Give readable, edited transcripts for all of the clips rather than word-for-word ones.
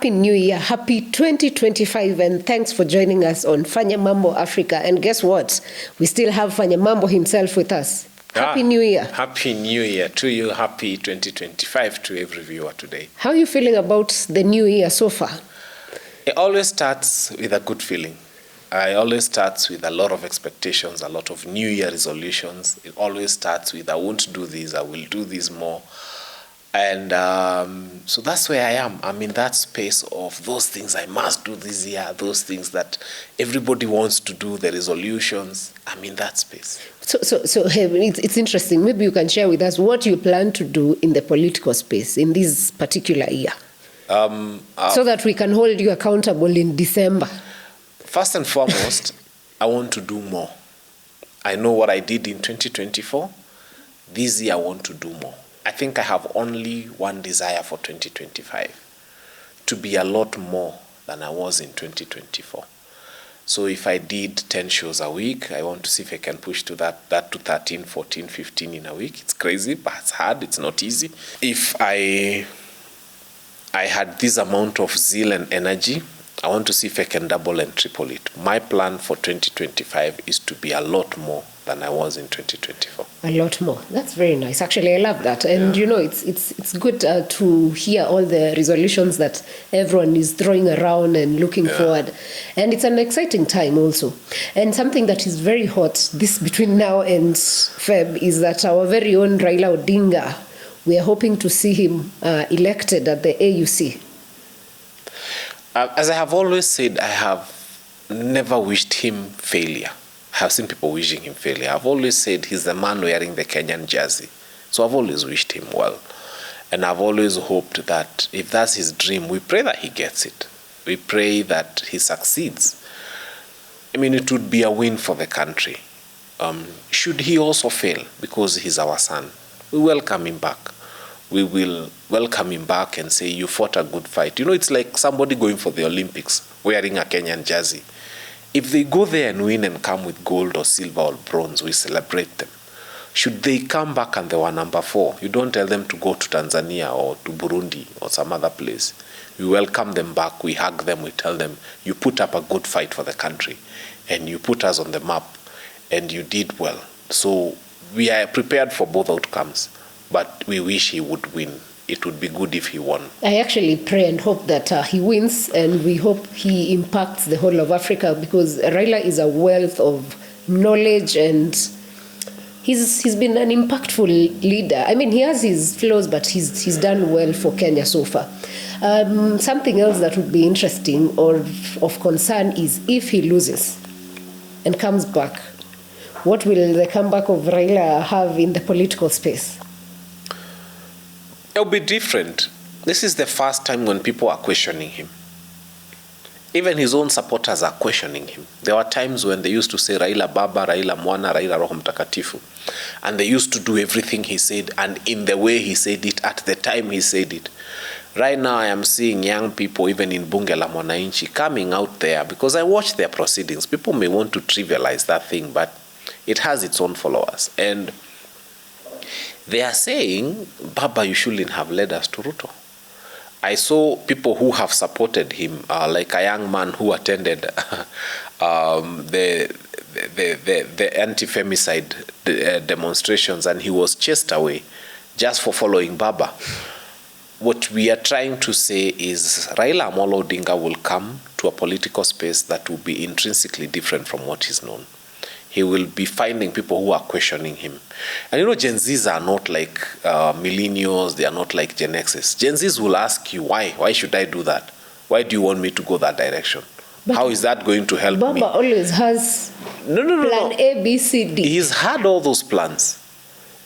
Happy New Year, happy 2025, and thanks for joining us on Fanya Mambo Africa. And guess what? We still have Fanya Mambo himself with us. Happy New Year. Happy New Year to you. Happy 2025 to every viewer today. How are you feeling about the new year so far? It always starts with a good feeling. It always starts with a lot of expectations, a lot of New Year resolutions. It always starts with, I won't do this, I will do this more. And so that's where I am. I'm in that space of those things I must do this year, those things that everybody wants to do, the resolutions. I'm in that space. So it's interesting. Maybe you can share with us what you plan to do in the political space in this particular year, so that we can hold you accountable in December. First and foremost, I want to do more. I know what I did in 2024. This year I want to do more. I think I have only one desire for 2025, to be a lot more than I was in 2024. So if I did 10 shows a week, I want to see if I can push to that to 13, 14, 15 in a week. It's crazy, but it's hard. It's not easy. If I had this amount of zeal and energy, I want to see if I can double and triple it. My plan for 2025 is to be a lot more than I was in 2024. A lot more. That's very nice. Actually, I love that. And you know, it's good to hear all the resolutions that everyone is throwing around and looking forward. And it's an exciting time also. And something that is very hot this between now and Feb is that our very own Raila Odinga, we are hoping to see him elected at the AUC. As I have always said, I have never wished him failure. I have seen people wishing him failure. I've always said he's the man wearing the Kenyan jersey. So I've always wished him well. And I've always hoped that if that's his dream, we pray that he gets it. We pray that he succeeds. I mean, it would be a win for the country. Should he also fail, because he's our son, we welcome him back. We will welcome him back and say, you fought a good fight. You know, it's like somebody going for the Olympics wearing a Kenyan jersey. If they go there and win and come with gold or silver or bronze, we celebrate them. Should they come back and they were number 4, you don't tell them to go to Tanzania or to Burundi or some other place. We welcome them back, we hug them, we tell them, you put up a good fight for the country and you put us on the map and you did well. So we are prepared for both outcomes. But we wish he would win. It would be good if he won. I actually pray and hope that he wins, and we hope he impacts the whole of Africa, because Raila is a wealth of knowledge, and he's been an impactful leader. I mean, he has his flaws, but he's done well for Kenya so far. Something else that would be interesting or of concern is if he loses and comes back, what will the comeback of Raila have in the political space? It'll be different. This is the first time when people are questioning him. Even his own supporters are questioning him. There were times when they used to say Raila Baba, Raila Mwana, Raila Roho Mtakatifu. And they used to do everything he said and in the way he said it at the time he said it. Right now I am seeing young people, even in Bunge la Mwananchi, coming out there, because I watch their proceedings. People may want to trivialize that thing, but it has its own followers. And they are saying, Baba, you shouldn't have led us to Ruto. I saw people who have supported him, like a young man who attended the anti-femicide demonstrations, and he was chased away just for following Baba. What we are trying to say is Raila Odinga will come to a political space that will be intrinsically different from what is known. He will be finding people who are questioning him. And you know, Gen Zs are not like millennials, they are not like Gen Xs. Gen Zs will ask you, why? Why should I do that? Why do you want me to go that direction? But how is that going to help me? Baba always has plan A, B, C, D. He's had all those plans.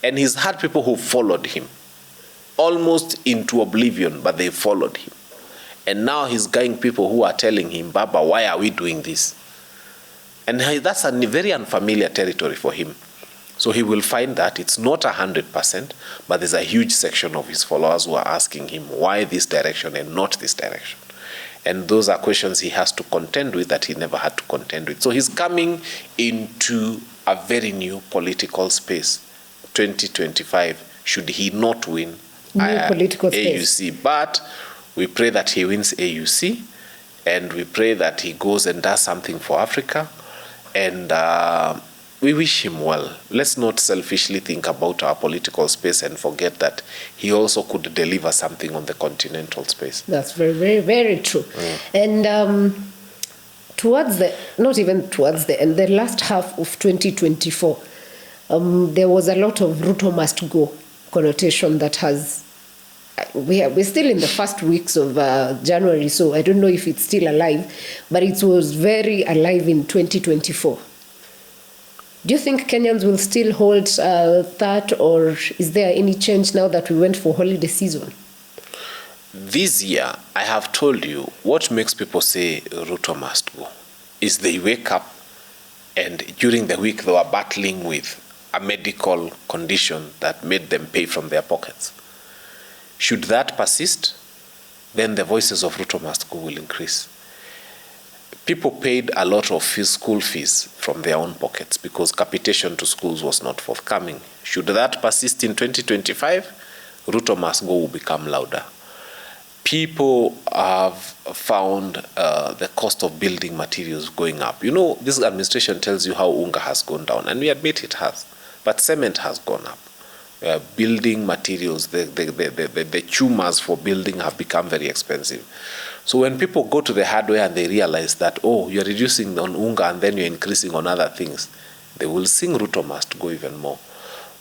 And he's had people who followed him. Almost into oblivion, but they followed him. And now he's getting people who are telling him, Baba, why are we doing this? And that's a very unfamiliar territory for him. So he will find that it's not 100%, but there's a huge section of his followers who are asking him, why this direction and not this direction? And those are questions he has to contend with that he never had to contend with. So he's coming into a very new political space, 2025, should he not win new political AUC. space. But We pray that he wins AUC, and we pray that he goes and does something for Africa, and we wish him well. Let's not selfishly think about our political space and forget that he also could deliver something on the continental space. That's very, very, very true. And not even towards the end, the last half of 2024, there was a lot of Ruto must go connotation that has. We're still in the first weeks of January, so I don't know if it's still alive, but it was very alive in 2024. Do you think Kenyans will still hold that, or is there any change now that we went for holiday season? This year, I have told you, what makes people say Ruto must go is they wake up and during the week they were battling with a medical condition that made them pay from their pockets. Should that persist, then the voices of Ruto must go will increase. People paid a lot of school fees from their own pockets because capitation to schools was not forthcoming. Should that persist in 2025, Ruto must go will become louder. People have found the cost of building materials going up. You know, this administration tells you how unga has gone down, and we admit it has, but cement has gone up. Building materials, the tumors for building have become very expensive. So when people go to the hardware and they realize that, oh, you're reducing on unga and then you're increasing on other things, they will sing Ruto must go even more.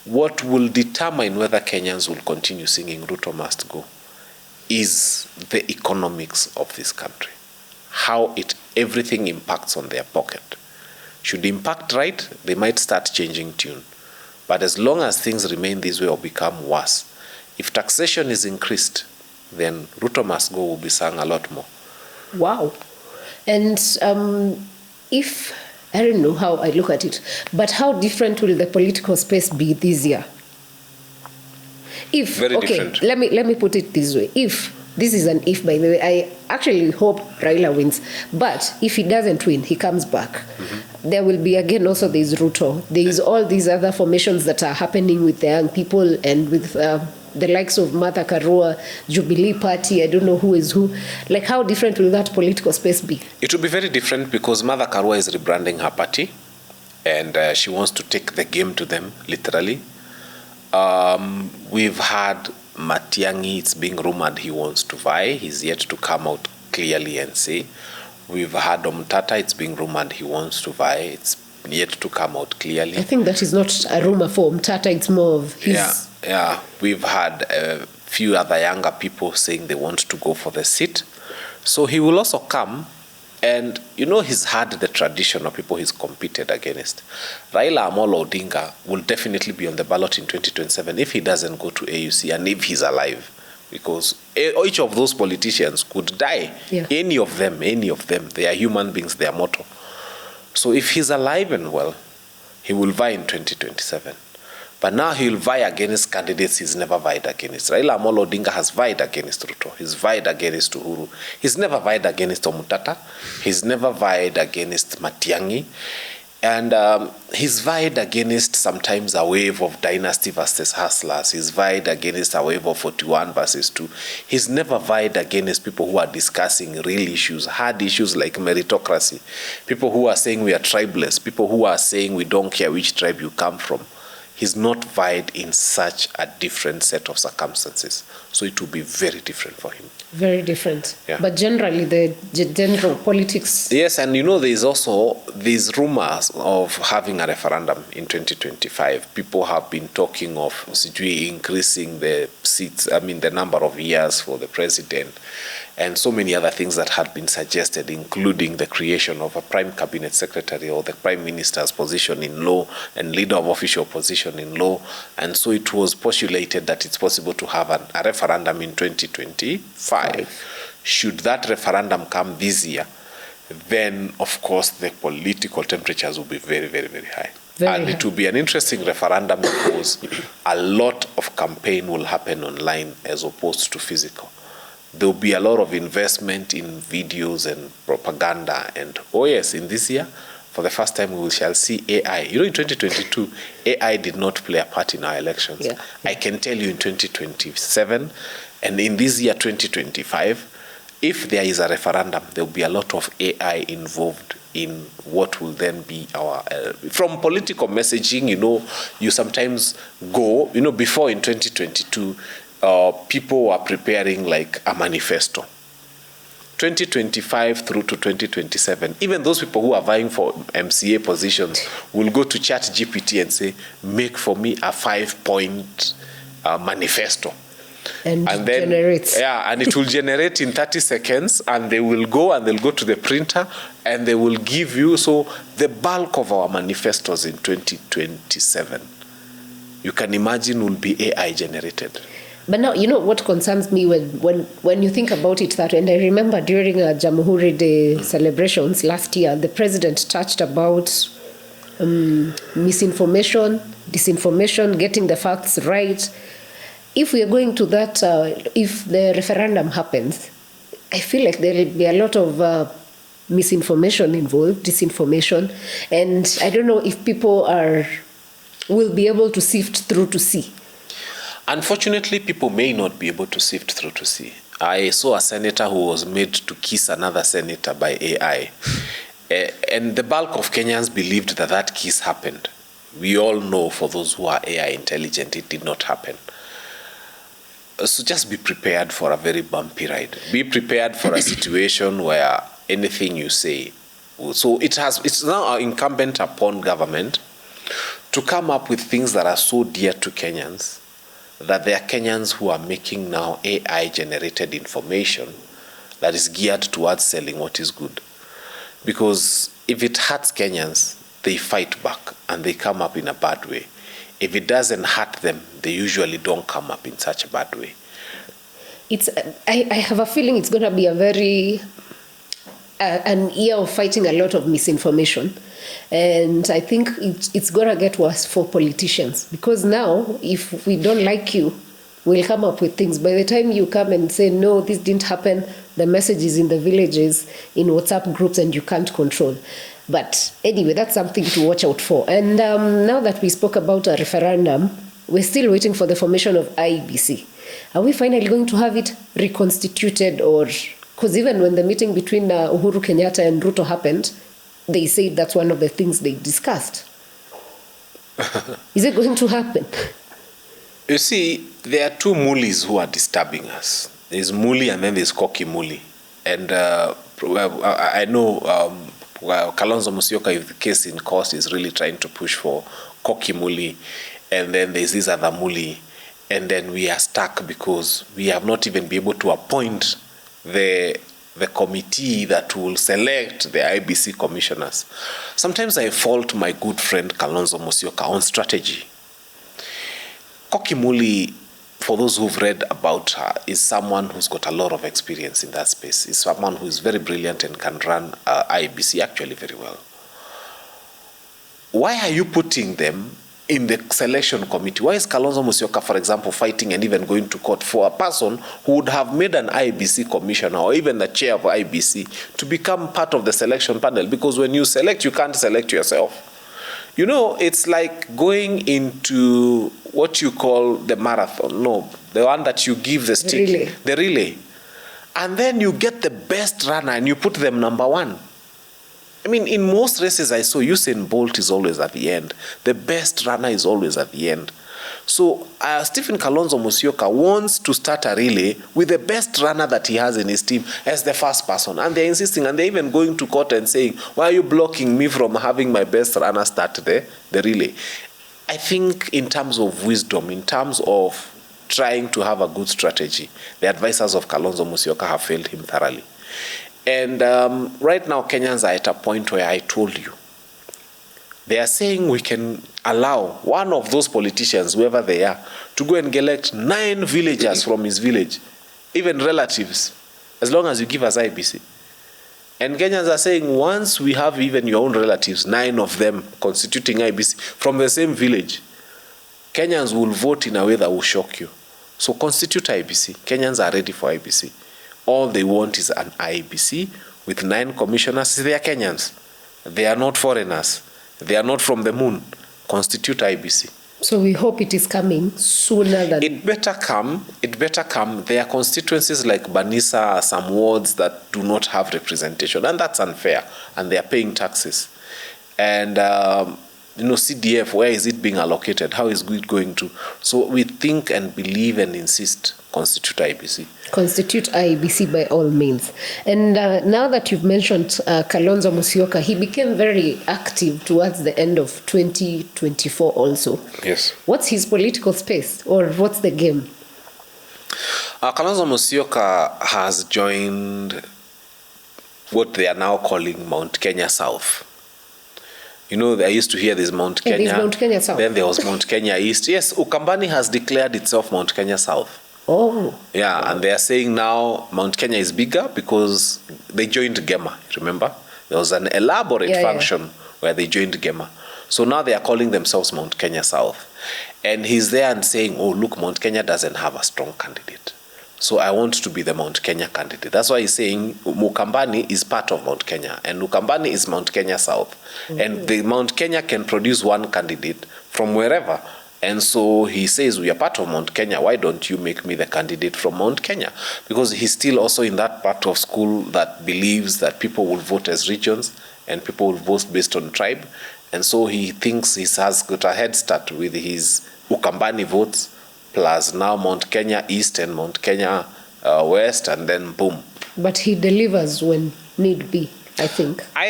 What will determine whether Kenyans will continue singing Ruto must go is the economics of this country, how everything impacts on their pocket. Should impact right, they might start changing tune. But as long as things remain this way or become worse, if taxation is increased, then Ruto must go will be sung a lot more. Wow. And if, I don't know how I look at it, but how different will the political space be this year? Very different. Let me put it this way. If, this is an if by the way, I actually hope Raila wins, but if he doesn't win, he comes back. There will be again also there's Ruto. There is all these other formations that are happening with the young people and with the likes of Martha Karua, Jubilee Party, I don't know who is who. Like, how different will that political space be? It will be very different because Martha Karua is rebranding her party and she wants to take the game to them, literally. We've had Matiang'i, it's being rumored he wants to vie. He's yet to come out clearly and say. We've had Omtata, it's being rumored he wants to vie. It's yet to come out clearly. I think that is not a rumor for Omtata, it's more of his... Yeah. We've had a few other younger people saying they want to go for the seat. So he will also come. And, you know, he's had the tradition of people he's competed against. Raila Odinga will definitely be on the ballot in 2027 if he doesn't go to AUC and if he's alive. Because each of those politicians could die. Yeah. Any of them. They are human beings, they are mortal. So if he's alive and well, he will vie in 2027. But now he will vie against candidates he's never vied against. Raila Odinga has vied against Ruto. He's vied against Uhuru. He's never vied against Omutata. He's never vied against Matiang'i. And he's vied against sometimes a wave of dynasty versus hustlers. He's vied against a wave of 41 versus 2. He's never vied against people who are discussing real issues, hard issues like meritocracy. People who are saying we are tribeless. People who are saying we don't care which tribe you come from. He's not vied in such a different set of circumstances. So it will be very different for him. Very different. Yeah. But generally, the general politics... Yes, and you know, there's also these rumors of having a referendum in 2025. People have been talking of increasing the seats, the number of years for the president, and so many other things that had been suggested, including the creation of a prime cabinet secretary or the prime minister's position in law and leader of official position in law. And so it was postulated that it's possible to have a referendum in 2025. Should that referendum come this year, then, of course, the political temperatures will be very, very, very high. It will be an interesting referendum because a lot of campaign will happen online as opposed to physical. There will be a lot of investment in videos and propaganda. And, oh yes, in this year, for the first time, we shall see AI. You know, in 2022, AI did not play a part in our elections. Yeah. I can tell you in 2027, And in this year 2025, if there is a referendum, there will be a lot of AI involved in what will then be our from political messaging. You sometimes go, before in 2022, people were preparing like a manifesto. 2025 through to 2027, even those people who are vying for MCA positions will go to ChatGPT and say, make for me a 5-point manifesto. And then generates. Yeah, and it will generate in 30 seconds, and they will go to the printer and they will give you. So the bulk of our manifestos in 2027, you can imagine, will be AI generated. But now, what concerns me when you think about it that, and I remember during Jamhuri Day celebrations last year, the president touched about misinformation, disinformation, getting the facts right. If we are going to that, if the referendum happens, I feel like there will be a lot of misinformation involved, disinformation, and I don't know if people will be able to sift through to see. Unfortunately, people may not be able to sift through to see. I saw a senator who was made to kiss another senator by AI, and the bulk of Kenyans believed that kiss happened. We all know, for those who are AI intelligent, it did not happen. So just be prepared for a very bumpy ride. Be prepared for a situation where anything you say. So it's now incumbent upon government to come up with things that are so dear to Kenyans, that there are Kenyans who are making now AI-generated information that is geared towards selling what is good. Because if it hurts Kenyans, they fight back and they come up in a bad way. If it doesn't hurt them, they usually don't come up in such a bad way. I have a feeling it's going to be a very an year of fighting a lot of misinformation. And I think it's going to get worse for politicians, because now if we don't like you, we'll come up with things. By the time you come and say, no, this didn't happen, the message is in the villages, in WhatsApp groups, and you can't control. But anyway, that's something to watch out for. And now that we spoke about a referendum, we're still waiting for the formation of IEBC. Are we finally going to have it reconstituted? Or because even when the meeting between Uhuru Kenyatta and Ruto happened, they said that's one of the things they discussed. Is it going to happen? You see, there are two mulis who are disturbing us. There's Muli and then there's Koki Muli. And I know Kalonzo Musoka, if the case in court, is really trying to push for Koki Muli. And then there's this other Muli. And then we are stuck because we have not even been able to appoint the committee that will select the IEBC commissioners. Sometimes I fault my good friend Kalonzo Musoka on strategy. Koki Muli, for those who've read about her, is someone who's got a lot of experience in that space. Is someone who is very brilliant and can run IEBC actually very well. Why are you putting them in the selection committee? Why is Kalonzo Musoka, for example, fighting and even going to court for a person who would have made an IEBC commissioner or even the chair of IEBC to become part of the selection panel? Because when you select, you can't select yourself. You know, it's like going into what you call the marathon. No, the one that you give the stick. The relay. And then you get the best runner and you put them number one. I mean, in most races I saw, Usain Bolt is always at the end. The best runner is always at the end. So Stephen Kalonzo Musoka wants to start a relay with the best runner that he has in his team as the first person. And they're insisting, and they're even going to court and saying, why are you blocking me from having my best runner start the relay? I think in terms of wisdom, in terms of trying to have a good strategy, the advisors of Kalonzo Musoka have failed him thoroughly. And right now, Kenyans are at a point where I told you, they are saying we can allow one of those politicians, whoever they are, to go and elect 9 villagers from his village, even relatives, as long as you give us IEBC. And Kenyans are saying, once we have even your own relatives, 9 of them constituting IEBC from the same village, Kenyans will vote in a way that will shock you. So constitute IEBC. Kenyans are ready for IEBC. All they want is an IEBC with 9 commissioners. They are Kenyans. They are not foreigners. They are not from the moon. Constitute IEBC. So we hope it is coming sooner than... It better come. There are constituencies like Banisa, some wards that do not have representation, and that's unfair, and they are paying taxes. And CDF, where is it being allocated? How is it going to? So we think and believe and insist, constitute IEBC. Constitute IEBC by all means. And now that you've mentioned Kalonzo Musoka, he became very active towards the end of 2024 also. Yes. What's his political space, or what's the game? Kalonzo Musoka has joined what they are now calling Mount Kenya South. I used to hear this Mount Kenya. There's Mount Kenya South. Then there was Mount Kenya East. Yes, Ukambani has declared itself Mount Kenya South. Oh. Yeah, and they are saying now Mount Kenya is bigger because they joined Gema, remember? There was an elaborate function where they joined Gema. So now they are calling themselves Mount Kenya South. And he's there and saying, oh, look, Mount Kenya doesn't have a strong candidate. So I want to be the Mount Kenya candidate. That's why he's saying Mukambani is part of Mount Kenya, and Mukambani is Mount Kenya South. Mm-hmm. And the Mount Kenya can produce one candidate from wherever. And so he says, we are part of Mount Kenya. Why don't you make me the candidate from Mount Kenya? Because he's still also in that part of school that believes that people will vote as regions and people will vote based on tribe. And so he thinks he has got a head start with his Ukambani votes, plus now Mount Kenya East and Mount Kenya West, and then boom. But he delivers when need be, I think. I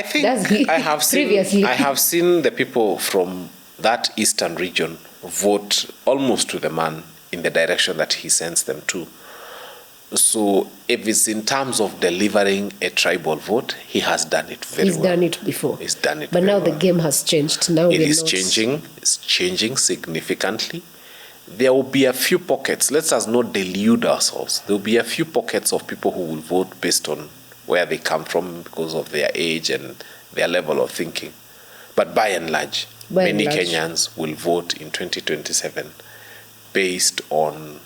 have seen the people from that eastern region vote almost to the man in the direction that he sends them to. So if it's in terms of delivering a tribal vote, he has done it very well. He's done it before. He's done it But now well. the game has changed. Now it is changing. It's changing significantly. There will be a few pockets. Let us not delude ourselves. There will be a few pockets of people who will vote based on where they come from because of their age and their level of thinking. But by and large, many Kenyans will vote in 2027 based on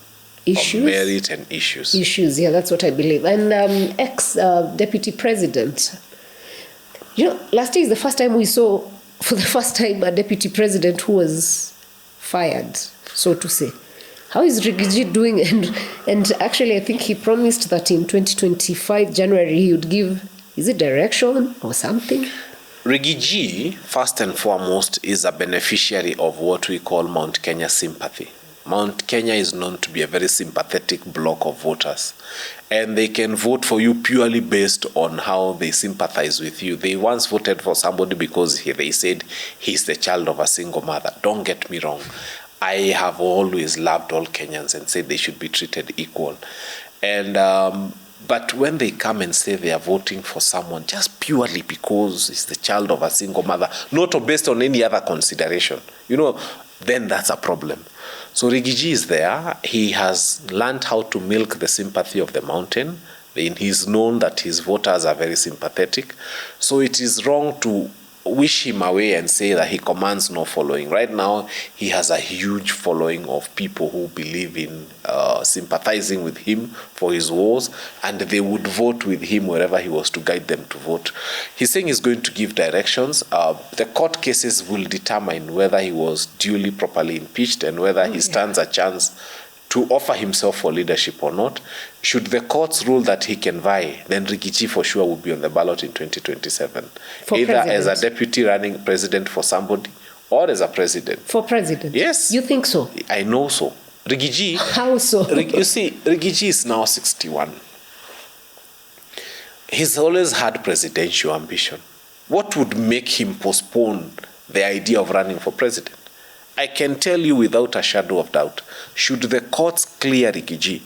merit and issues. Issues, yeah, that's what I believe. And ex-deputy president. Last year is the first time we saw, for the first time, a deputy president who was fired, so to say. How is Rigathi doing? And actually, I think he promised that in 2025, January, he would give, is it direction or something? Rigathi, first and foremost, is a beneficiary of what we call Mount Kenya sympathy. Mount Kenya is known to be a very sympathetic block of voters, and they can vote for you purely based on how they sympathize with you. They once voted for somebody because they said he's the child of a single mother. Don't get me wrong. I have always loved all Kenyans and said they should be treated equal. And but when they come and say they are voting for someone just purely because he's the child of a single mother, not based on any other consideration, then that's a problem. So Rigathi is there. He has learned how to milk the sympathy of the mountain. He's known that his voters are very sympathetic. So it is wrong to wish him away and say that he commands no following. Right now, he has a huge following of people who believe in sympathizing with him for his wars, and they would vote with him wherever he was to guide them to vote. He's saying he's going to give directions. The court cases will determine whether he was duly, properly impeached and whether he stands a chance to offer himself for leadership or not. Should the courts rule that he can vie, then Rigathi for sure will be on the ballot in 2027. Either as a deputy running president for somebody or as a president. For president? Yes. You think so? I know so. Rigathi... How so? You see, Rigathi is now 61. He's always had presidential ambition. What would make him postpone the idea of running for president? I can tell you without a shadow of doubt, should the courts clear Rigathi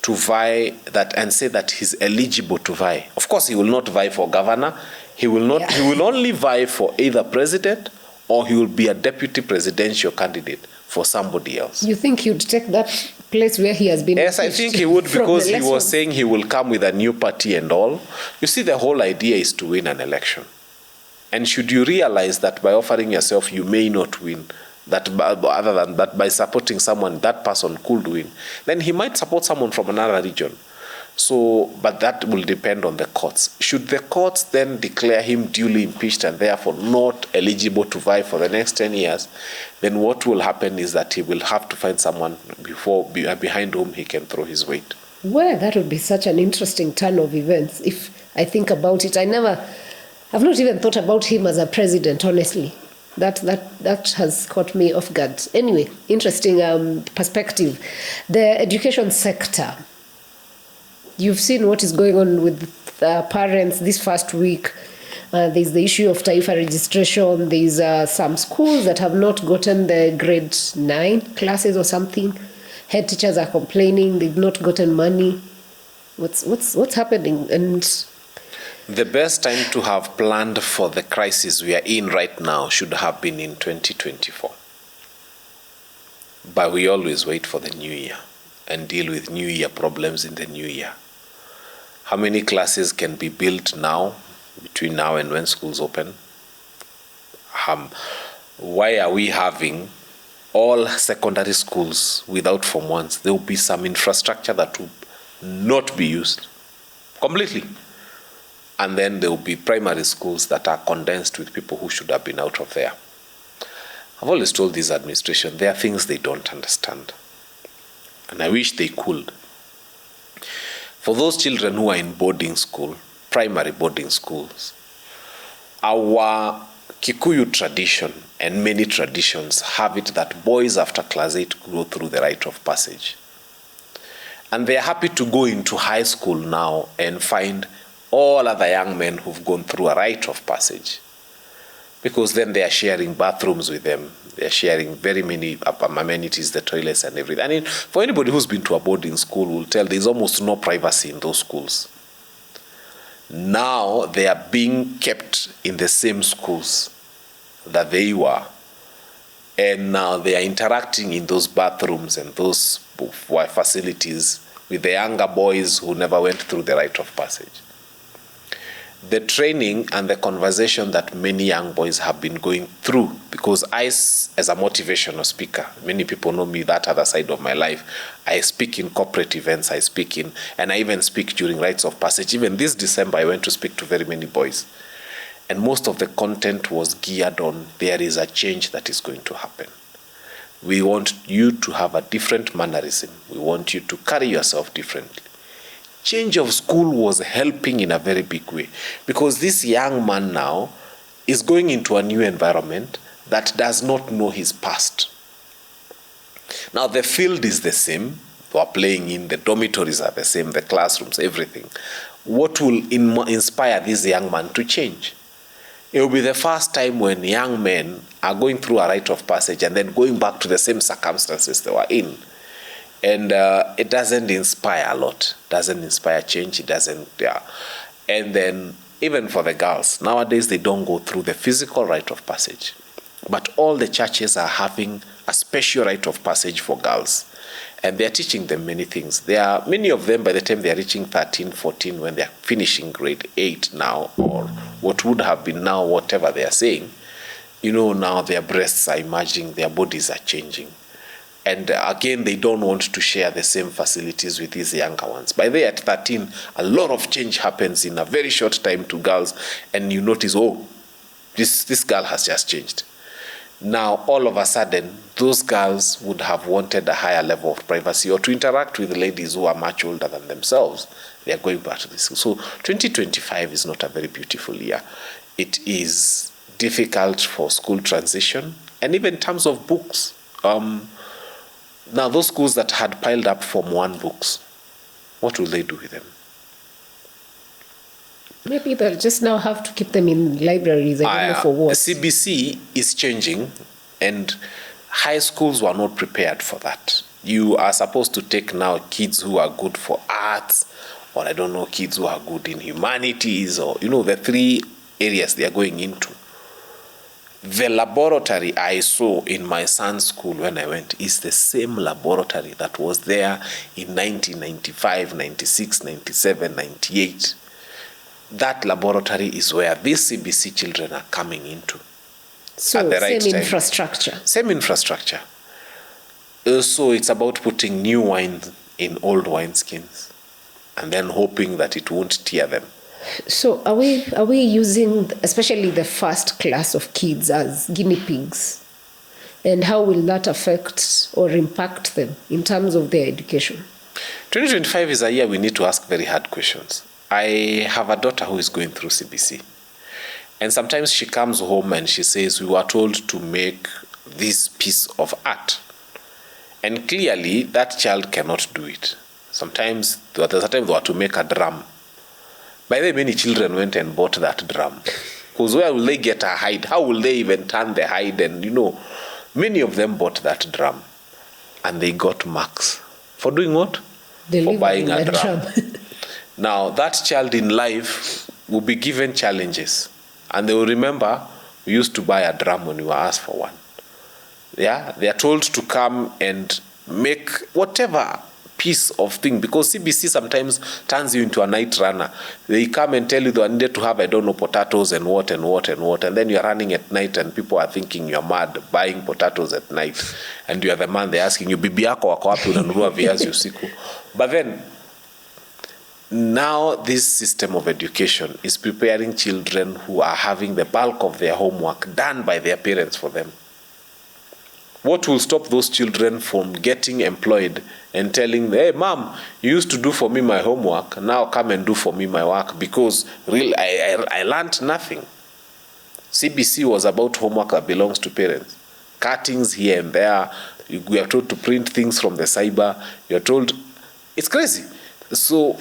to vie that and say that he's eligible to vie, of course he will not vie for governor. He will not. Yeah. He will only vie for either president or he will be a deputy presidential candidate for somebody else. You think he would take that place where he has been? Yes, I think he would, because he was saying he will come with a new party and all. You see, the whole idea is to win an election. And should you realize that by offering yourself, you may not win, that other than that by supporting someone, that person could win, then he might support someone from another region. So, but that will depend on the courts. Should the courts then declare him duly impeached and therefore not eligible to vie for the next 10 years, then what will happen is that he will have to find someone behind whom he can throw his weight. Well, that would be such an interesting turn of events if I think about it. I've not even thought about him as a president, honestly. That has caught me off guard. Anyway, interesting perspective. The education sector. You've seen what is going on with parents this first week. There's the issue of Taifa registration. There's some schools that have not gotten the grade 9 classes or something. Head teachers are complaining they've not gotten money. What's happening? And the best time to have planned for the crisis we are in right now should have been in 2024. But we always wait for the new year and deal with new year problems in the new year. How many classes can be built now, between now and when schools open? Why are we having all secondary schools without Form 1s? There will be some infrastructure that will not be used completely. And then there will be primary schools that are condensed with people who should have been out of there. I've always told this administration, there are things they don't understand. And I wish they could. For those children who are in boarding school, primary boarding schools, our Kikuyu tradition and many traditions have it that boys after class 8 go through the rite of passage. And they are happy to go into high school now and find all other young men who've gone through a rite of passage, because then they are sharing bathrooms with them. They are sharing very many amenities, the toilets and everything. I mean, for anybody who's been to a boarding school will tell there's almost no privacy in those schools. Now they are being kept in the same schools that they were. And now they are interacting in those bathrooms and those facilities with the younger boys who never went through the rite of passage. The training and the conversation that many young boys have been going through, because I, as a motivational speaker, many people know me that other side of my life. I speak in corporate events, and I even speak during rites of passage. Even this December, I went to speak to very many boys. And most of the content was geared on there is a change that is going to happen. We want you to have a different mannerism. We want you to carry yourself differently. Change of school was helping in a very big way, because this young man now is going into a new environment that does not know his past. Now the field is the same, we are playing in, the dormitories are the same, the classrooms, everything. What will inspire this young man to change? It will be the first time when young men are going through a rite of passage and then going back to the same circumstances they were in. And it doesn't inspire a lot, doesn't inspire change, it doesn't, yeah. And then even for the girls, nowadays they don't go through the physical rite of passage. But all the churches are having a special rite of passage for girls. And they're teaching them many things. There are many of them, by the time they're reaching 13, 14, when they're finishing grade 8 now, or what would have been now, whatever they are saying, you know, now their breasts are emerging, their bodies are changing. And again, they don't want to share the same facilities with these younger ones. By the at 13, a lot of change happens in a very short time to girls, and you notice, oh, this girl has just changed. Now, all of a sudden, those girls would have wanted a higher level of privacy or to interact with ladies who are much older than themselves. They are going back to this. So 2025 is not a very beautiful year. It is difficult for school transition, and even in terms of books. Now, those schools that had piled up Form 1 books, what will they do with them? Maybe they'll just now have to keep them in libraries. I don't know for what. CBC is changing, and high schools were not prepared for that. You are supposed to take now kids who are good for arts, or I don't know, kids who are good in humanities, or, you know, the 3 areas they are going into. The laboratory I saw in my son's school when I went is the same laboratory that was there in 1995, 96, 97, 98. That laboratory is where these CBC children are coming into. So at the right same time. infrastructure. Same infrastructure. So it's about putting new wine in old wineskins. and then hoping that it won't tear them. So are we using especially the first class of kids as guinea pigs? And how will that affect or impact them in terms of their education? 2025 is a year we need to ask very hard questions. I have a daughter who is going through CBC. And sometimes she comes home and she says, we were told to make this piece of art. And clearly, that child cannot do it. Sometimes, there's a time they were to make a drum. By the way, many children went and bought that drum. Because where will they get a hide? How will they even turn the hide? And, many of them bought that drum. And they got marks. For doing what? For buying a drum. Now, that child in life will be given challenges. And they will remember, we used to buy a drum when we were asked for one. Yeah, they are told to come and make whatever piece of thing, because CBC sometimes turns you into a night runner. They come and tell you they needed to have, potatoes and what, and then you're running at night and people are thinking you're mad buying potatoes at night, and you are the man they're asking you, bibi yako wako wapi unanunua viazi usiku. But then, now this system of education is preparing children who are having the bulk of their homework done by their parents for them. What will stop those children from getting employed and telling, hey, mom, you used to do for me my homework, now come and do for me my work, because really I learned nothing. CBC was about homework that belongs to parents. Cuttings here and there. We are told to print things from the cyber. You're told, it's crazy. So,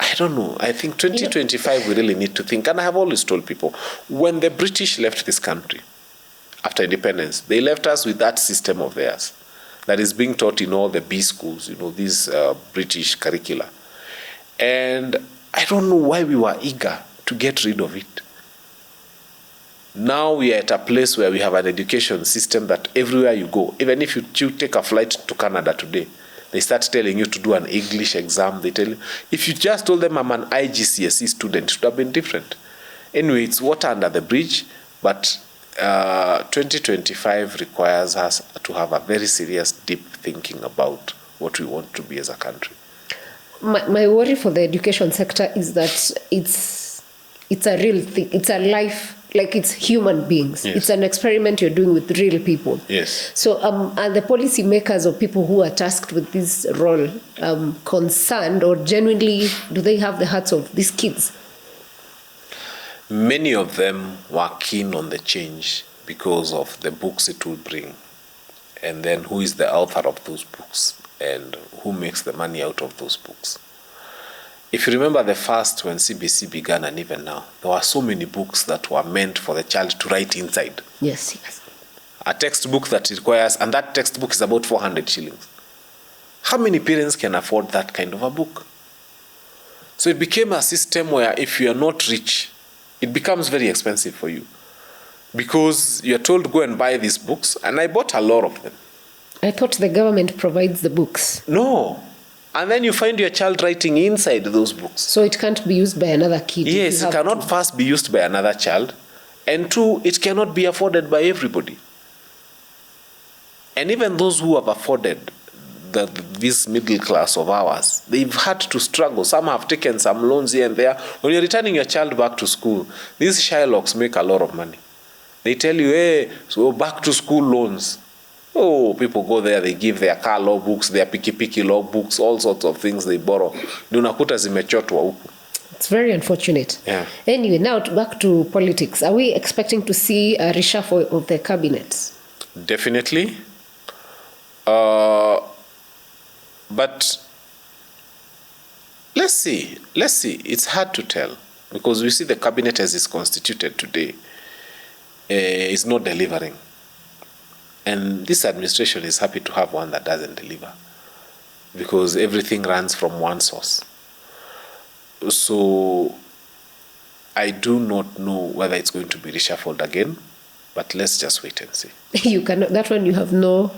I don't know. I think 2025 we really need to think. And I have always told people, when the British left this country, after independence, they left us with that system of theirs that is being taught in all the B schools, these British curricula. And I don't know why we were eager to get rid of it. Now we are at a place where we have an education system that everywhere you go, even if you take a flight to Canada today, they start telling you to do an English exam. They tell you, if you just told them I'm an IGCSE student, it would have been different. Anyway, it's water under the bridge, but 2025 requires us to have a very serious, deep thinking about what we want to be as a country. My worry for the education sector is that it's a real thing. It's a life, like it's human beings. Yes. It's an experiment you're doing with real people. Yes. So are the policy makers or people who are tasked with this role concerned, or genuinely do they have the hearts of these kids? Many of them were keen on the change because of the books it will bring. And then who is the author of those books and who makes the money out of those books. If you remember the first, when CBC began and even now, there were so many books that were meant for the child to write inside. Yes. A textbook that requires, and that textbook is about 400 shillings. How many parents can afford that kind of a book? So it became a system where if you are not rich, it becomes very expensive for you, because you're told to go and buy these books, and I bought a lot of them. I thought the government provides the books. No. And then you find your child writing inside those books. So it can't be used by another kid. Yes, it cannot first be used by another child, and two, it cannot be afforded by everybody. And even those who have afforded this middle class of ours, they've had to struggle. Some have taken some loans here and there. When you're returning your child back to school, these Shylocks make a lot of money. They tell you, hey, so back to school loans. Oh, people go there, they give their car law books, their piki law books, all sorts of things they borrow. Unakuta zimechotwa huku. It's very unfortunate. Yeah. Anyway, now back to politics. Are we expecting to see a reshuffle of the cabinet? Definitely. But let's see. It's hard to tell, because we see the cabinet as is constituted today is not delivering. And this administration is happy to have one that doesn't deliver, because everything runs from one source. So I do not know whether it's going to be reshuffled again, but let's just wait and see. You cannot. That one you have no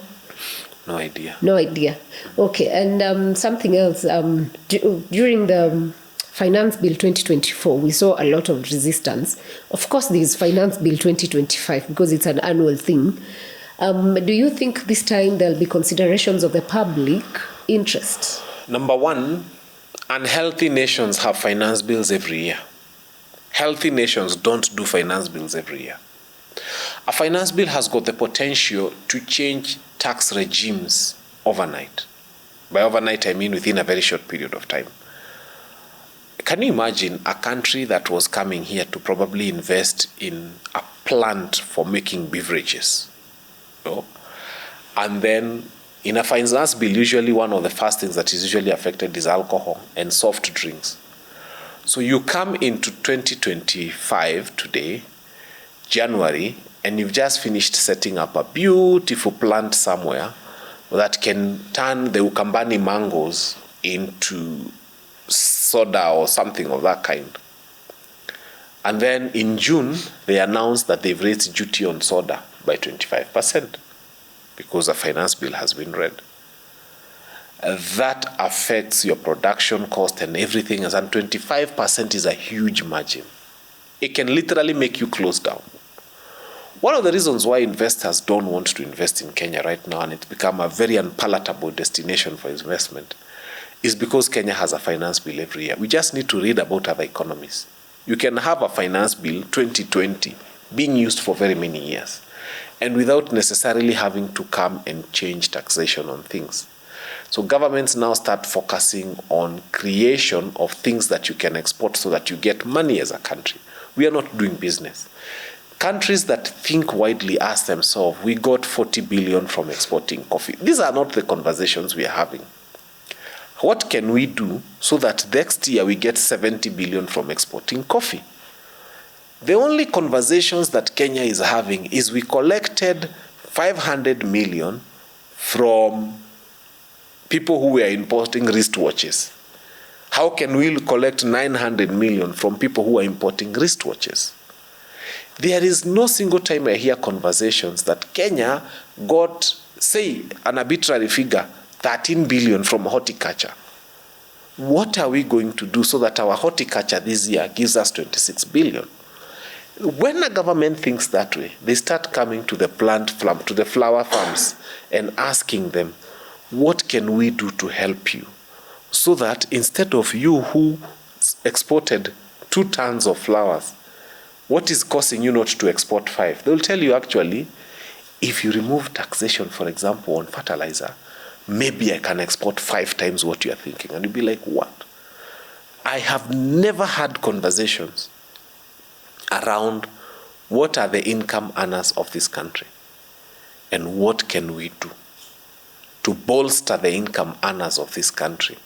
idea. No idea. Okay, and something else. During the Finance Bill 2024, we saw a lot of resistance. Of course, there is Finance Bill 2025 because it's an annual thing. Do you think this time there'll be considerations of the public interest? Number one, Unhealthy nations have finance bills every year. Healthy nations don't do finance bills every year. A finance bill has got the potential to change tax regimes overnight. By overnight, I mean within a very short period of time. Can you imagine a country that was coming here to probably invest in a plant for making beverages? And then in a finance bill, usually one of the first things that is usually affected is alcohol and soft drinks. So you come into 2025 today, January, and you've just finished setting up a beautiful plant somewhere that can turn the Ukambani mangoes into soda or something of that kind. And then in June, they announced that they've raised duty on soda by 25% because a finance bill has been read. That affects your production cost and everything, and 25% is a huge margin. It can literally make you close down. One of the reasons why investors don't want to invest in Kenya right now, and it's become a very unpalatable destination for investment, is because Kenya has a finance bill every year. We just need to read about other economies. You can have a finance bill 2020 being used for very many years, and without necessarily having to come and change taxation on things. So governments now start focusing on creation of things that you can export so that you get money as a country. We are not doing business. Countries that think widely ask themselves, we got 40 billion from exporting coffee. These are not the conversations we are having. What can we do so that next year we get 70 billion from exporting coffee? The only conversations that Kenya is having is we collected 500 million from people who were importing wristwatches. How can we collect 900 million from people who are importing wristwatches? There is no single time I hear conversations that Kenya got, say, an arbitrary figure, 13 billion from horticulture. What are we going to do so that our horticulture this year gives us 26 billion? When a government thinks that way, they start coming to the to the flower farms and asking them, what can we do to help you? So that instead of you who exported 2 tons of flowers, what is causing you not to export 5? They'll tell you actually, if you remove taxation, for example, on fertilizer, maybe I can export 5 times what you're thinking. And you'll be like, what? I have never had conversations around what are the income earners of this country and what can we do to bolster the income earners of this country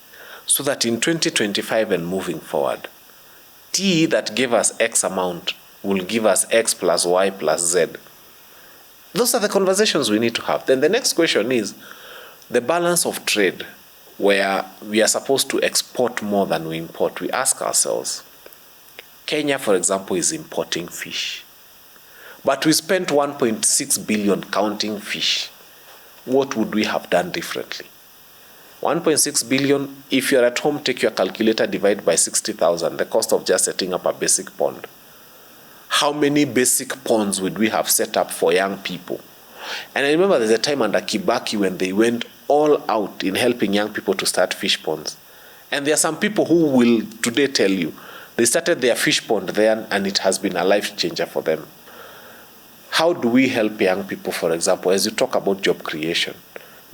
so that in 2025 and moving forward, T that gave us X amount will give us X plus Y plus Z. Those are the conversations we need to have. Then the next question is the balance of trade, where we are supposed to export more than we import. We ask ourselves, Kenya, for example, is importing fish, but we spent 1.6 billion counting fish. What would we have done differently? 1.6 billion, if you're at home, take your calculator, divide by 60,000, the cost of just setting up a basic pond. How many basic ponds would we have set up for young people? And I remember there's a time under Kibaki when they went all out in helping young people to start fish ponds. And there are some people who will today tell you, they started their fish pond there and it has been a life changer for them. How do we help young people, for example, as you talk about job creation?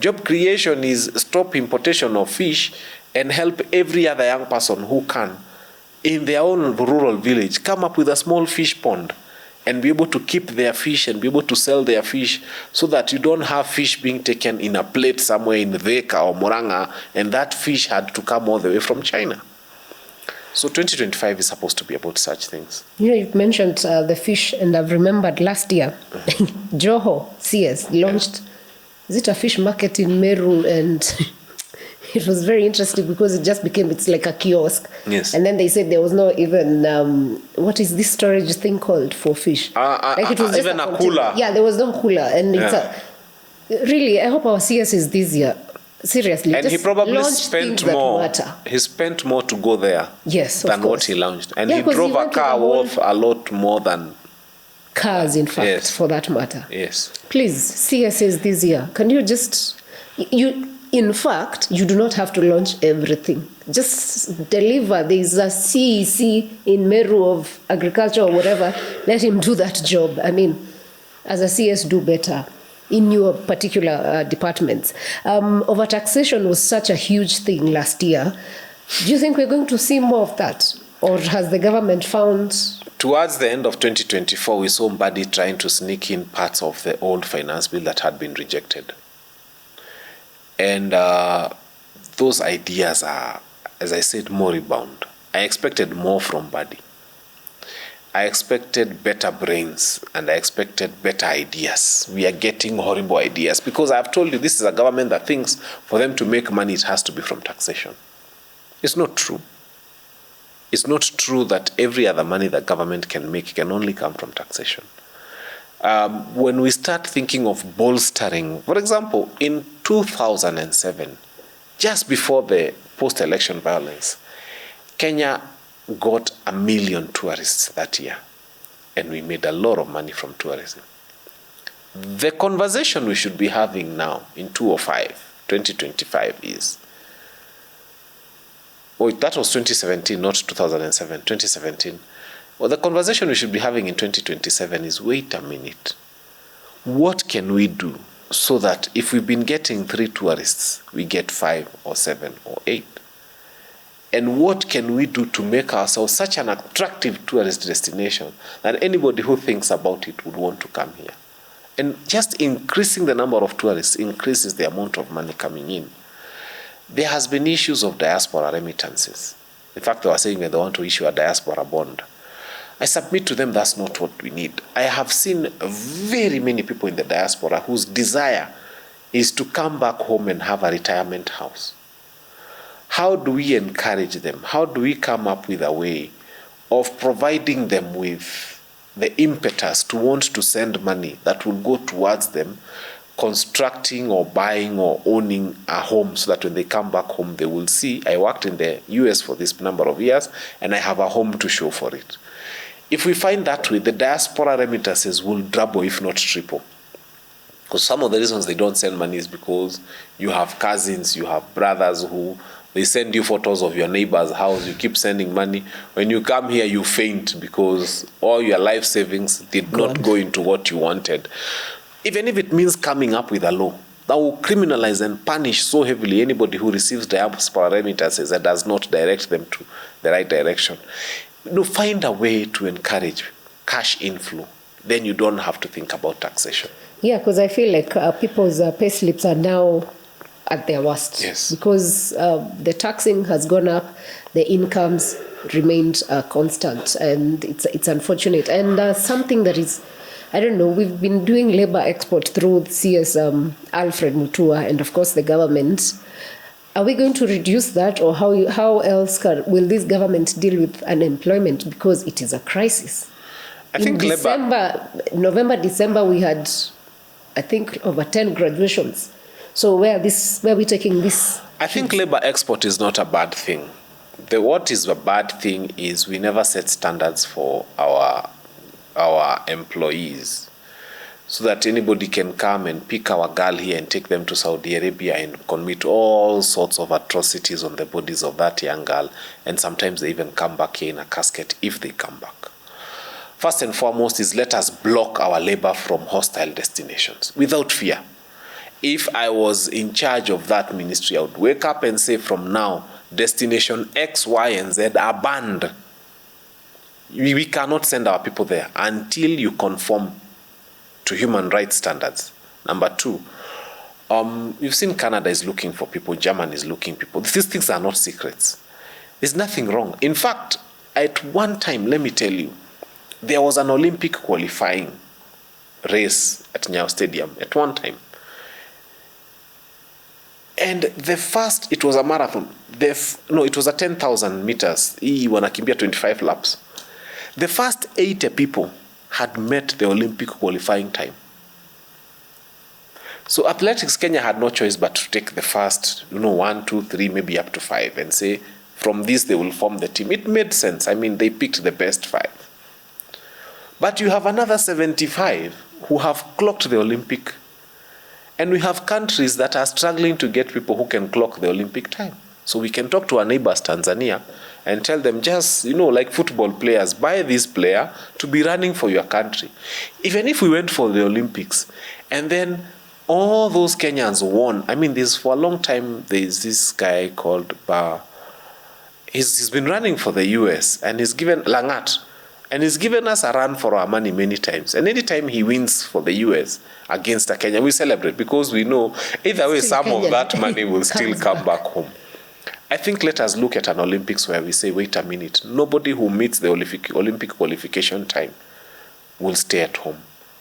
Job creation is stop importation of fish and help every other young person who can, in their own rural village, come up with a small fish pond and be able to keep their fish and be able to sell their fish so that you don't have fish being taken in a plate somewhere in Theka or Murang'a and that fish had to come all the way from China. So 2025 is supposed to be about such things. You know, you mentioned the fish, and I've remembered last year, Joho CS launched, is it a fish market in Meru? And it was very interesting because it just became, it's like a kiosk. Yes. And then they said there was no even, what is this storage thing called for fish? Like it was just even a cooler. Yeah, there was no cooler. And it's really, I hope our CS is this year. Seriously, and he probably spent more. He spent more to go there, than what he launched, and he drove a car worth a lot more than cars. In fact, for that matter. Yes. Please, CSAs this year. Can you just In fact, you do not have to launch everything. Just deliver. There's a CEC in Meru of agriculture or whatever. Let him do that job. I mean, as a CS, do better in your particular departments. Overtaxation was such a huge thing last year. Do you think we're going to see more of that? Or has the government found... Towards the end of 2024, we saw Mbadi trying to sneak in parts of the old finance bill that had been rejected. And those ideas are, as I said, moribund. I expected more from Mbadi. I expected better brains and I expected better ideas. We are getting horrible ideas because I've told you this is a government that thinks for them to make money, it has to be from taxation. It's not true. It's not true that every other money that government can make can only come from taxation. When we start thinking of bolstering, for example, in 2007, just before the post-election violence, Kenya got 1 million tourists that year, and we made a lot of money from tourism. The conversation we should be having now in 2025 is, that was 2017, not 2007, 2017. Well, the conversation we should be having in 2027 is, wait a minute, what can we do so that if we've been getting 3 tourists, we get 5 or 7 or 8? And what can we do to make ourselves such an attractive tourist destination that anybody who thinks about it would want to come here? And just increasing the number of tourists increases the amount of money coming in. There has been issues of diaspora remittances. In fact, they were saying that they want to issue a diaspora bond. I submit to them that's not what we need. I have seen very many people in the diaspora whose desire is to come back home and have a retirement house. How do we encourage them? How do we come up with a way of providing them with the impetus to want to send money that will go towards them constructing or buying or owning a home, so that when they come back home, they will see, I worked in the US for this number of years and I have a home to show for it. If we find that way, the diaspora remittances will double, if not triple. Because some of the reasons they don't send money is because you have cousins, you have brothers who they send you photos of your neighbor's house, you keep sending money. When you come here, you faint because all your life savings did not go into what you wanted. Even if it means coming up with a law that will criminalize and punish so heavily anybody who receives diaspora remittances and does not direct them to the right direction. Find a way to encourage cash inflow. Then you don't have to think about taxation. Yeah, because I feel like people's pay slips are now at their worst. Yes. Because the taxing has gone up, the incomes remained constant, and it's unfortunate. And something that is, I don't know, we've been doing labor export through CS Alfred Mutua and, of course, the government. Are we going to reduce that, or how else will this government deal with unemployment? Because it is a crisis. I think November, December, we had, I think, over 10 graduations. So where are we taking this? I think labor export is not a bad thing. What is a bad thing is we never set standards for our employees, so that anybody can come and pick our girl here and take them to Saudi Arabia and commit all sorts of atrocities on the bodies of that young girl, and sometimes they even come back here in a casket if they come back. First and foremost is, let us block our labor from hostile destinations without fear. If I was in charge of that ministry, I would wake up and say, from now, destination X, Y, and Z are banned. We cannot send our people there until you conform to human rights standards. Number 2, you've seen Canada is looking for people, Germany is looking for people. These things are not secrets. There's nothing wrong. In fact, at one time, let me tell you, there was an Olympic qualifying race at Nyayo Stadium at one time. And it was a marathon. It was a 10,000 meters. Wanakimbia 25 laps. The first 80 people had met the Olympic qualifying time. So Athletics Kenya had no choice but to take the first, 1, 2, 3, maybe up to 5, and say, from this they will form the team. It made sense. I mean, they picked the best 5. But you have another 75 who have clocked the Olympic, And we have countries that are struggling to get people who can clock the Olympic time. So we can talk to our neighbors, Tanzania, and tell them just, like football players, buy this player to be running for your country. Even if we went for the Olympics, and then all those Kenyans won. I mean, for a long time, there's this guy called he's been running for the US, and he's given Langat, and he's given us a run for our money many times. And anytime he wins for the US against a Kenya, we celebrate, because we know either way, some of that money will still come back home. I think let us look at an Olympics where we say, wait a minute, nobody who meets the Olympic qualification time will stay at home.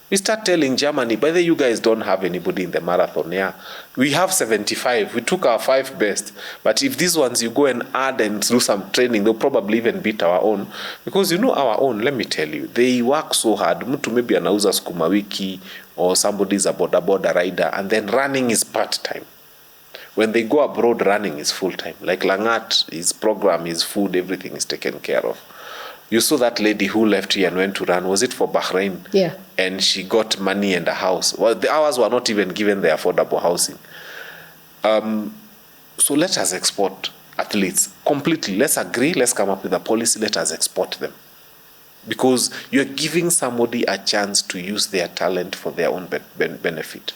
We start telling Germany, by the way, you guys don't have anybody in the marathon. Yeah, we have 75. We took our 5 best. But if these ones you go and add and do some training, they'll probably even beat our own. Because our own, let me tell you, they work so hard. Mtu maybe anauza sukuma wiki, or somebody is a boda rider, and then running is part-time. When they go abroad, running is full-time. Like Langat, his program, his food, everything is taken care of. You saw that lady who left here and went to run. Was it for Bahrain? Yeah. And she got money and a house. Well, the hours were not even given the affordable housing. So let us export athletes completely. Let's agree. Let's come up with a policy. Let us export them. Because you're giving somebody a chance to use their talent for their own benefit.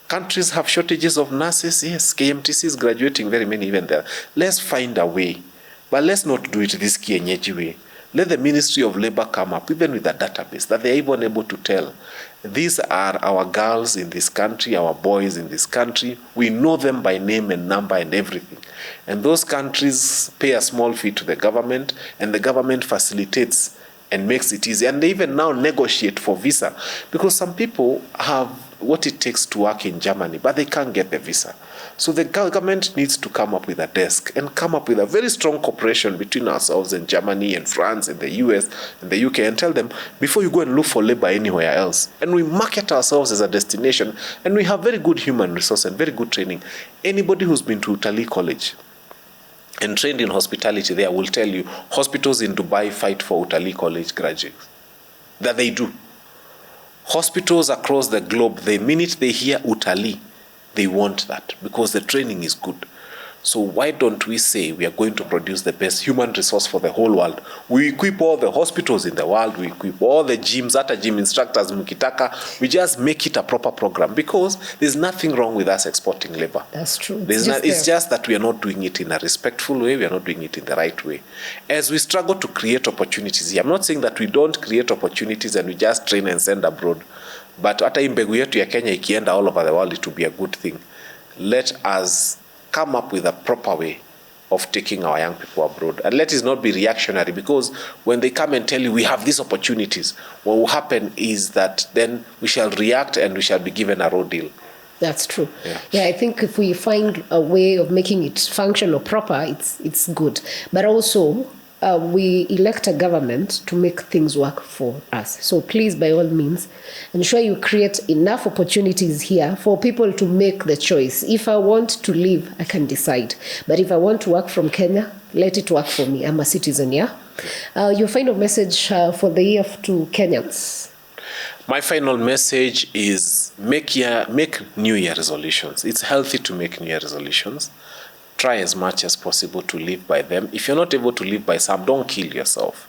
Countries have shortages of nurses. Yes, KMTC is graduating very many even there. Let's find a way. But let's not do it this kienyeji way. Let the Ministry of Labor come up even with a database that they're even able to tell, these are our girls in this country, our boys in this country. We know them by name and number and everything. And those countries pay a small fee to the government, and the government facilitates and makes it easy. And they even now negotiate for visa, because some people have what it takes to work in Germany, but they can't get the visa. So the government needs to come up with a desk and come up with a very strong cooperation between ourselves and Germany and France and the US and the UK, and tell them, before you go and look for labor anywhere else, and we market ourselves as a destination, and we have very good human resource and very good training. Anybody who's been to Utalii College and trained in hospitality there will tell you hospitals in Dubai fight for Utalii College graduates. That they do. Hospitals across the globe, the minute they hear Utalii, they want that, because the training is good. So why don't we say we are going to produce the best human resource for the whole world? We equip all the hospitals in the world, we equip all the gyms, ata gym instructors, mukitaka, we just make it a proper program, because there's nothing wrong with us exporting labor. That's true. It's just that we are not doing it in a respectful way, we are not doing it in the right way. As we struggle to create opportunities here, I'm not saying that we don't create opportunities and we just train and send abroad, but hata mbegu yetu ya Kenya ikienda all over the world, it will be a good thing. Let us come up with a proper way of taking our young people abroad. And let it not be reactionary, because when they come and tell you we have these opportunities, what will happen is that then we shall react and we shall be given a road deal. That's true. Yeah, I think if we find a way of making it functional proper, it's good. But also, we elect a government to make things work for us. So please, by all means, ensure you create enough opportunities here for people to make the choice. If I want to leave, I can decide. But if I want to work from Kenya, let it work for me. I'm a citizen, yeah? Your final message for the year to Kenyans? My final message is make New Year resolutions. It's healthy to make New Year resolutions. Try as much as possible to live by them. If you're not able to live by some, don't kill yourself.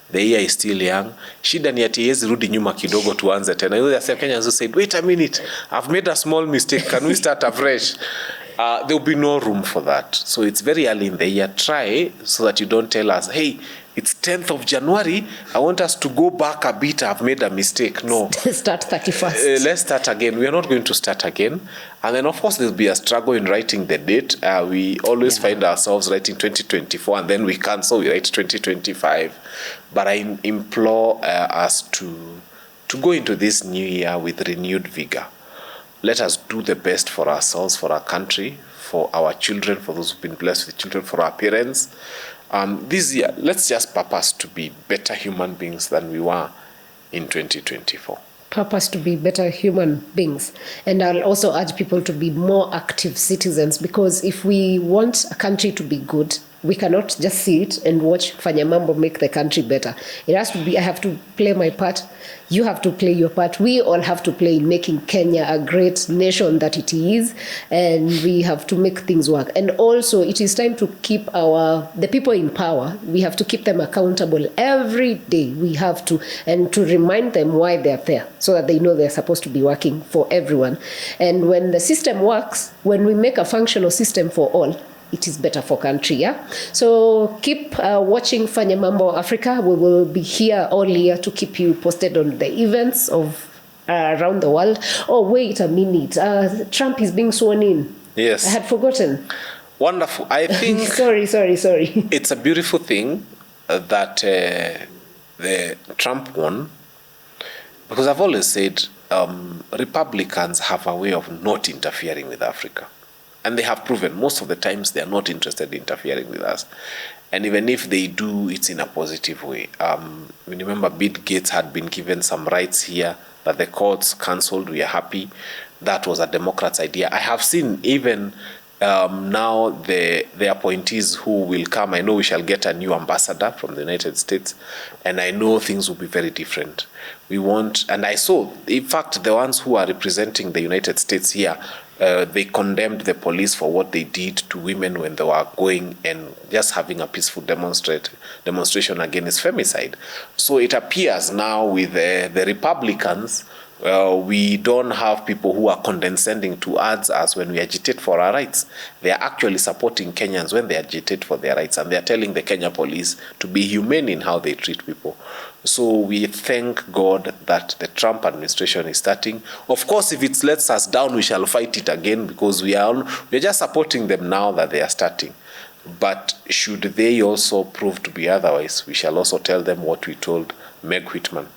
The year is still young. Shida ni ati hezi rudi nyuma kidogo tuanze tena. There are Kenyans who said, wait a minute, I've made a small mistake. Can we start afresh? There will be no room for that. So it's very early in the year. Try so that you don't tell us, hey, it's 10th of January. I want us to go back a bit. I've made a mistake. No. Start 31st. Let's start again. We are not going to start again. And then, of course, there'll be a struggle in writing the date. We always find ourselves writing 2024, and then we cancel. We write 2025. But I implore us to go into this new year with renewed vigor. Let us do the best for ourselves, for our country, for our children, for those who've been blessed with children, for our parents. This year, let's just purpose to be better human beings than we were in 2024. Purpose to be better human beings. And I'll also urge people to be more active citizens, because if we want a country to be good, We cannot just sit and watch Fanya Mambo make the country better. It has to be, I have to play my part. You have to play your part. We all have to play in making Kenya a great nation that it is. And we have to make things work. And also, it is time to keep the people in power, we have to keep them accountable every day. We have to, and to remind them why they're there, so that they know they're supposed to be working for everyone. And when the system works, when we make a functional system for all, it is better for country, yeah? So keep watching Fanya Mambo Africa. We will be here all year to keep you posted on the events of around the world. Oh, wait a minute. Trump is being sworn in. Yes. I had forgotten. Wonderful. I think... sorry. It's a beautiful thing that the Trump won, because I've always said Republicans have a way of not interfering with Africa. And they have proven most of the times they are not interested in interfering with us. And even if they do, it's in a positive way. Remember, Bill Gates had been given some rights here that the courts cancelled. We are happy. That was a Democrat's idea. I have seen even now the appointees who will come. I know we shall get a new ambassador from the United States, and I know things will be very different. We want, and I saw, in fact, the ones who are representing the United States here, they condemned the police for what they did to women when they were going and just having a peaceful demonstration against femicide. So it appears now with the Republicans, we don't have people who are condescending to us as when we agitate for our rights. They are actually supporting Kenyans when they agitate for their rights, and they are telling the Kenya police to be humane in how they treat people. So we thank God that the Trump administration is starting. Of course, if it lets us down, we shall fight it again, because we're just supporting them now that they are starting. But should they also prove to be otherwise, we shall also tell them what we told Meg Whitman.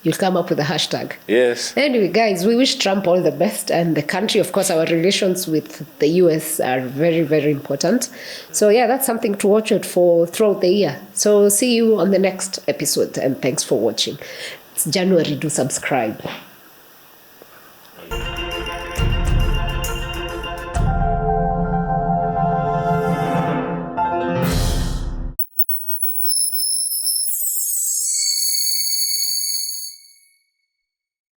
You'll come up with a hashtag. Yes. Anyway, guys, we wish Trump all the best, and the country, of course, our relations with the US are very, very important. So yeah, that's something to watch out for throughout the year. So see you on the next episode, and thanks for watching. It's January, do subscribe.